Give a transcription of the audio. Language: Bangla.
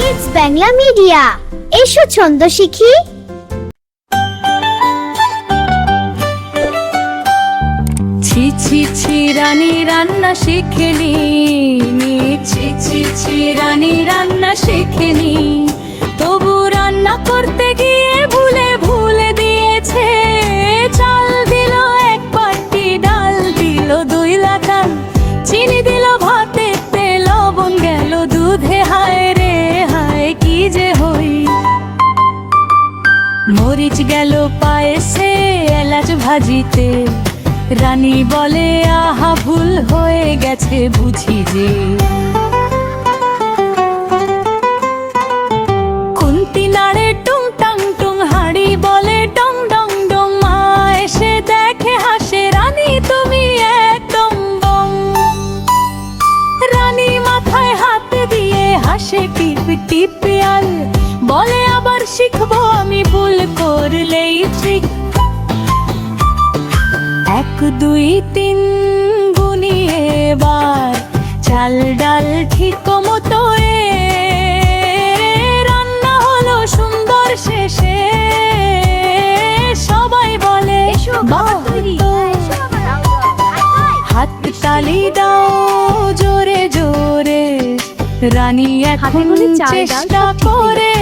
ইটস বাংলা মিডিয়া, এসো ছন্দ শিখি। ছি ছি ছি রানী রান্না শিখেনি, ছি ছি ছি রানী রান্না শিখেনি, তবু রান্না করতে গিয়ে ভুলে ভুলে দিয়েছে। চাল দিল এক বাটি, ডাল দিল 2 লাগান, চিনি দিল ভাতেতে, লবণ গেল দুধে, হায় রে হায় কি যে হই। মরিচ গেল পায়েসে, এলাচ ভাজিতে, রানী বলে আহা ভুল হয়ে গেছে বুঝি যে। খুন্তি নাড়ে টুং টাং টুং, হাঁড়ি বলে ডং ডং ডং, মা এসে দেখে হাসে, রানী তুমি একদম বং। রানী মাথায় হাত দিয়ে হাসে টিপ টিপ, আর বলে আবার শিখবো আমি, ভুল করলেই ঠিক। 1 2 3 গুনিয়ে এবার, চাল ডাল ঠিক মতো রান্না হলো সুন্দর শেষে। সবাই বলে হাত তালি দাও জোরে জোরে, রানী এখন চেষ্টা করে